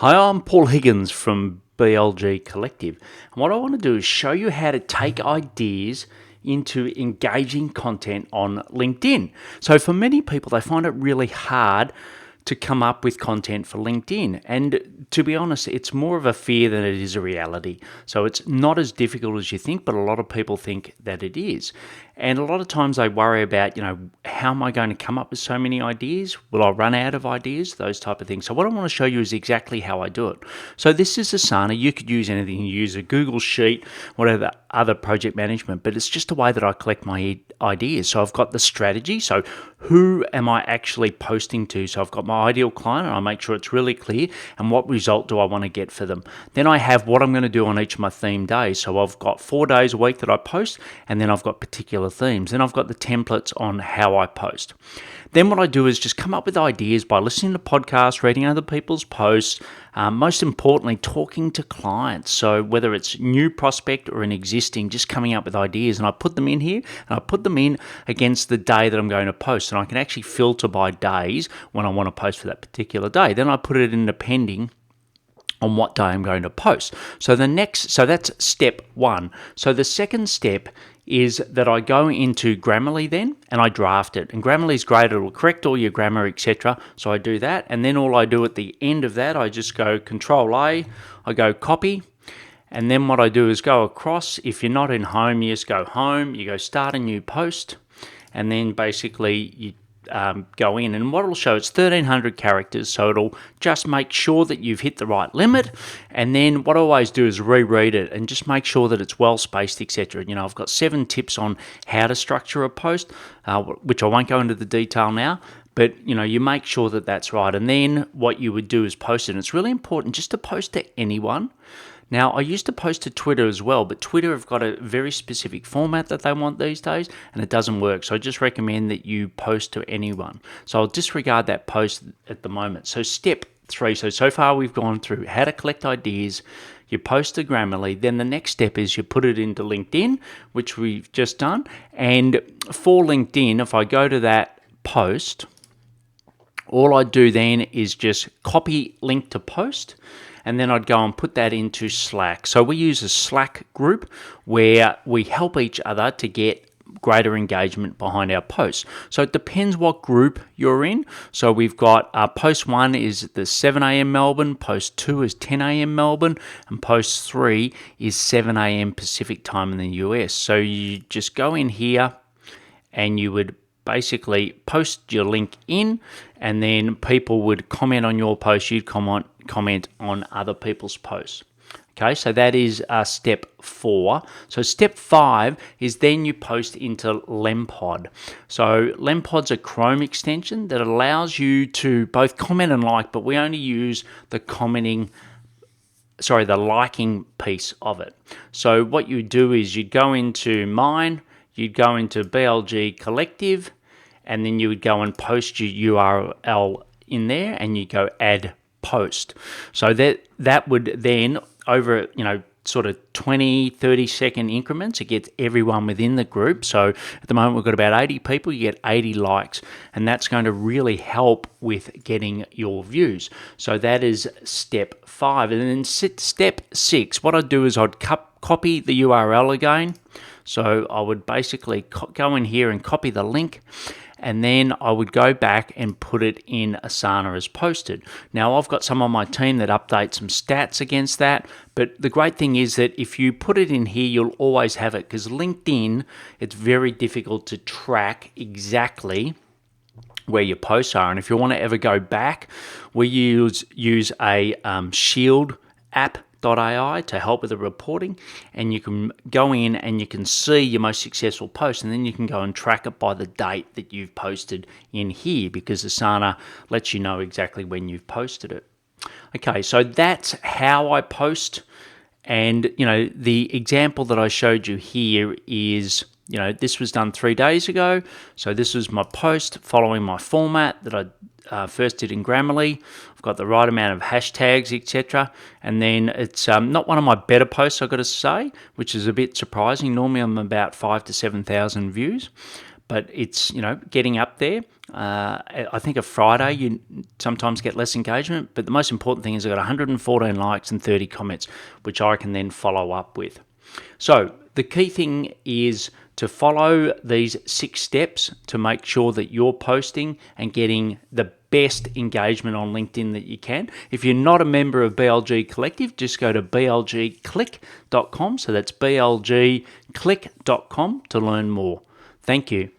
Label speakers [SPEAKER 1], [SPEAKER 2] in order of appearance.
[SPEAKER 1] Hi, I'm Paul Higgins from BLG Collective. And what I want to do is show you how to take ideas into engaging content on LinkedIn. So for many people, they find it really hard to come up with content for LinkedIn. And to be honest, it's more of a fear than it is a reality. So it's not as difficult as you think, but a lot of people think that it is. And a lot of times they worry about, how am I going to come up with so many ideas? Will I run out of ideas? Those type of things. So what I want to show you is exactly how I do it. So this is Asana. You could use anything. You use a Google Sheet, whatever other project management, but it's just a way that I collect my ideas. So I've got the strategy. So who am I actually posting to? So I've got my ideal client and I make sure it's really clear and what result do I want to get for them. Then I have what I'm going to do on each of my theme days. So I've got 4 days a week that I post, and then I've got particular themes. Then I've got the templates on how I post. Then what I do is just come up with ideas by listening to podcasts, reading other people's posts, most importantly, talking to clients. So whether it's new prospect or an existing, just coming up with ideas, and I put them in here, and I put them in against the day that I'm going to post, and I can actually filter by days when I want to post for that particular day. Then I put it in depending on what day I'm going to post. So that's step 1. So the second step is that I go into Grammarly then and I draft it. And Grammarly is great, it'll correct all your grammar, etc. So I do that, and then all I do at the end of that, I just go Control A, I go copy, and then what I do is go across. If you're not in home, you just go home, you go start a new post, and then basically you go in, and what it'll show, it's 1,300 characters, so it'll just make sure that you've hit the right limit. And then what I always do is reread it and just make sure that it's well spaced, etc. I've got 7 tips on how to structure a post, which I won't go into the detail now, but you make sure that that's right. And then what you would do is post it. And it's really important just to post to anyone. Now, I used to post to Twitter as well, but Twitter have got a very specific format that they want these days, and it doesn't work. So I just recommend that you post to anyone. So I'll disregard that post at the moment. So step 3. So far we've gone through how to collect ideas, you post to Grammarly, then the next step is you put it into LinkedIn, which we've just done. And for LinkedIn, if I go to that post, all I do then is just copy link to post, and then I'd go and put that into Slack. So we use a Slack group where we help each other to get greater engagement behind our posts. So it depends what group you're in. So we've got post 1 is the 7 a.m. Melbourne, post 2 is 10 a.m. Melbourne, and post 3 is 7 a.m. Pacific time in the US. So you just go in here and you would basically post your link in, and then people would comment on your post, you'd comment on other people's posts. Okay, so that is step 4. So step 5 is then you post into Lempod. So Lempod's a Chrome extension that allows you to both comment and like, but we only use the liking piece of it. So what you do is you'd go into mine, you'd go into BLG Collective, and then you would go and post your URL in there, and you go add post. So that would then, over sort of 20-30 second increments, it gets everyone within the group. So at the moment we've got about 80 people, you get 80 likes, and that's going to really help with getting your views. So that is step 5. And then step 6, what I'd do is I'd copy the URL again. So I would basically go in here and copy the link, and then I would go back and put it in Asana as posted. Now, I've got some on my team that update some stats against that, but the great thing is that if you put it in here, you'll always have it, because LinkedIn, it's very difficult to track exactly where your posts are. And if you want to ever go back, we use a Shield app.ai to help with the reporting, and you can go in and you can see your most successful post, and then you can go and track it by the date that you've posted in here, because Asana lets you know exactly when you've posted it. Okay, so that's how I post. And the example that I showed you here is this was done 3 days ago. So this was my post following my format that I first did in Grammarly. I've got the right amount of hashtags, etc. And then it's not one of my better posts, I've got to say, which is a bit surprising. Normally I'm about 5,000 to 7,000 views. but it's, getting up there. I think a Friday you sometimes get less engagement, but the most important thing is I got 114 likes and 30 comments, which I can then follow up with. So the key thing is to follow these 6 steps to make sure that you're posting and getting the best engagement on LinkedIn that you can. If you're not a member of BLG Collective, just go to blgclick.com. So that's blgclick.com to learn more. Thank you.